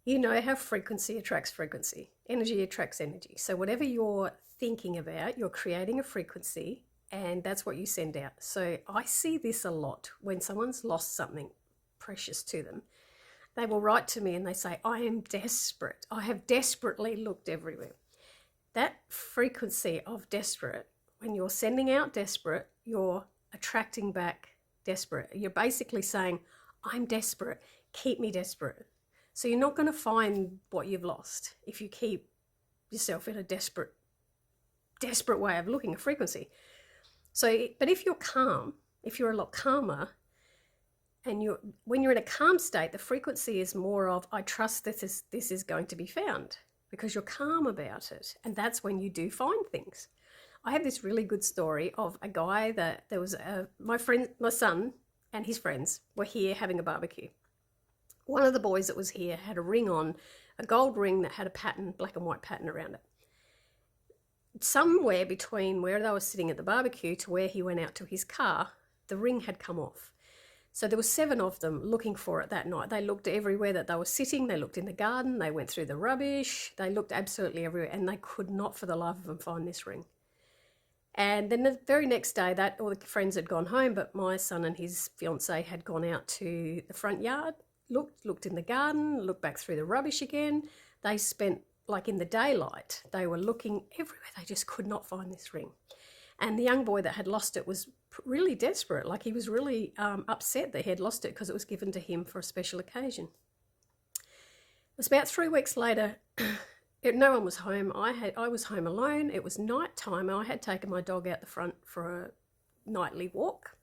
You know how frequency attracts frequency, energy attracts energy. So, whatever you're thinking about, you're creating a frequency, and that's what you send out. So, I see this a lot when someone's lost something precious to them. They will write to me and they say, I am desperate. I have desperately looked everywhere. That frequency of desperate, when you're sending out desperate, you're attracting back desperate. You're basically saying, I'm desperate, keep me desperate. So you're not going to find what you've lost if you keep yourself in a desperate way of looking at frequency. So, but if you're calm, if you're a lot calmer, and when you're in a calm state, the frequency is more of, I trust this is going to be found, because you're calm about it. And that's when you do find things. I have this really good story of a guy that there was my son and his friends were here having a barbecue. One of the boys that was here had a ring on, a gold ring that had a pattern, black and white pattern around it. Somewhere between where they were sitting at the barbecue to where he went out to his car, the ring had come off. So there were 7 of them looking for it that night. They looked everywhere that they were sitting. They looked in the garden. They went through the rubbish. They looked absolutely everywhere, and they could not for the life of them find this ring. And then the very next day, all the friends had gone home, but my son and his fiancée had gone out to the front yard, looked in the garden, looked back through the rubbish again. They spent, like in the daylight, they were looking everywhere. They just could not find this ring. And the young boy that had lost it was really desperate. Like, he was really upset that he had lost it because it was given to him for a special occasion. It was about 3 weeks later. No one was home. I was home alone. It was night time. I had taken my dog out the front for a nightly walk.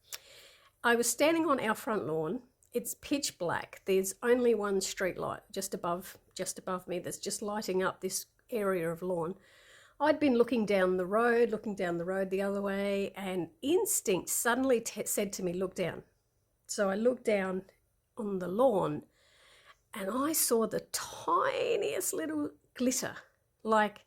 I was standing on our front lawn. It's pitch black. There's only one street light just above me that's just lighting up this area of lawn. I'd been looking down the road the other way, and instinct suddenly said to me, look down. So I looked down on the lawn, and I saw the tiniest little glitter, like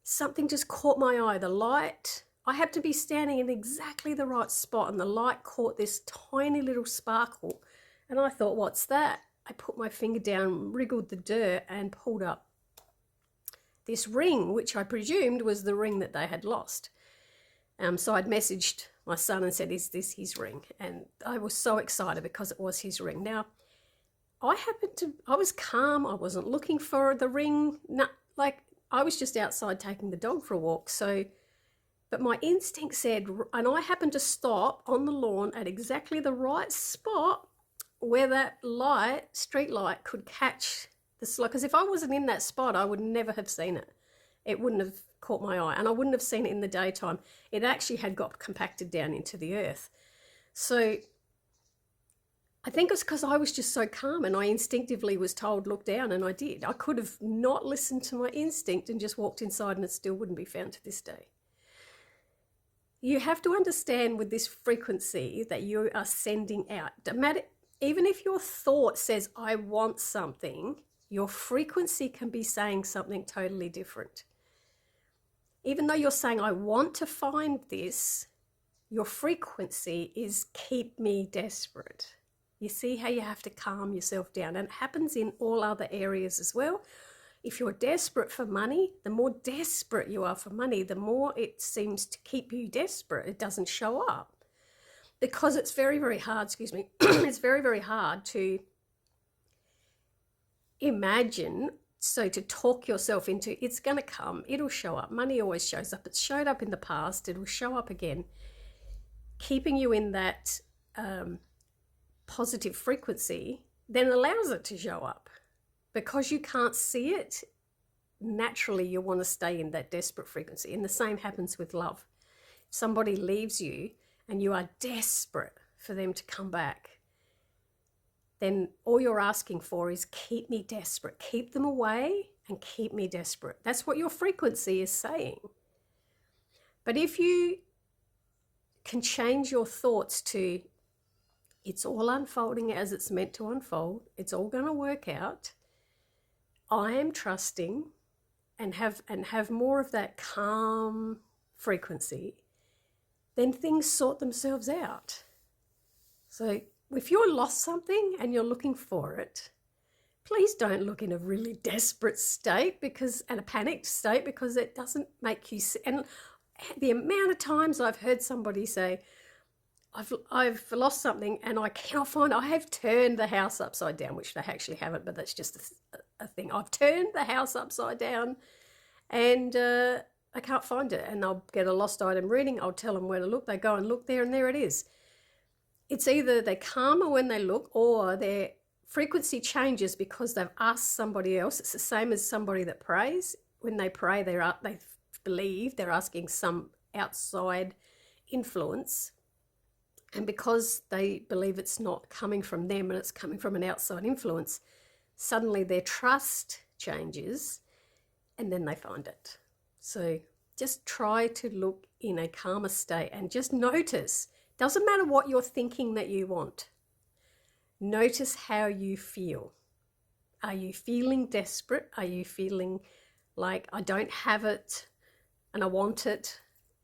something just caught my eye. The light, I happened to be standing in exactly the right spot, and the light caught this tiny little sparkle, and I thought, what's that? I put my finger down, wriggled the dirt, and pulled up this ring, which I presumed was the ring that they had lost. So I'd messaged my son and said, is this his ring? And I was so excited because it was his ring. Now, I was calm. I wasn't looking for the ring. No, like, I was just outside taking the dog for a walk. But my instinct said, and I happened to stop on the lawn at exactly the right spot where that street light could catch the slot. Because if I wasn't in that spot, I would never have seen it. It wouldn't have caught my eye, and I wouldn't have seen it in the daytime. It actually had got compacted down into the earth. So I think it's because I was just so calm, and I instinctively was told, look down, and I did. I could have not listened to my instinct and just walked inside, and it still wouldn't be found to this day. You have to understand with this frequency that you are sending out. Even if your thought says, I want something, your frequency can be saying something totally different. Even though you're saying, I want to find this, your frequency is keep me desperate. You see how you have to calm yourself down, and it happens in all other areas as well. If you're desperate for money, the more desperate you are for money, the more it seems to keep you desperate. It doesn't show up because it's very, very hard, it's very, very hard to imagine, so to talk yourself into, it's going to come, it'll show up. Money always shows up. It's showed up in the past, it will show up again. Keeping you in that positive frequency then allows it to show up. Because you can't see it, naturally you want to stay in that desperate frequency. And the same happens with love. If somebody leaves you and you are desperate for them to come back, then all you're asking for is keep me desperate. Keep them away and keep me desperate. That's what your frequency is saying. But if you can change your thoughts to, it's all unfolding as it's meant to unfold, it's all going to work out, I am trusting, and have more of that calm frequency, then things sort themselves out. So if you're lost something and you're looking for it, please don't look in a really desperate state and a panicked state, because it doesn't make you. And the amount of times I've heard somebody say, I've lost something and I cannot find it. I have turned the house upside down, which they actually haven't, but that's just a thing. I've turned the house upside down and I can't find it. And I'll get a lost item reading. I'll tell them where to look. They go and look there, and there it is. It's either they're calmer when they look, or their frequency changes because they've asked somebody else. It's the same as somebody that prays. When they pray, they believe they're asking some outside influence. And because they believe it's not coming from them and it's coming from an outside influence, suddenly their trust changes and then they find it. So just try to look in a calmer state and just notice. Doesn't matter what you're thinking that you want. Notice how you feel. Are you feeling desperate? Are you feeling like I don't have it and I want it?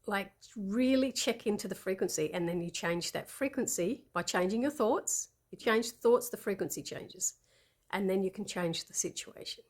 Like, really check into the frequency, and then you change that frequency by changing your thoughts. You change the thoughts, the frequency changes, and then you can change the situation.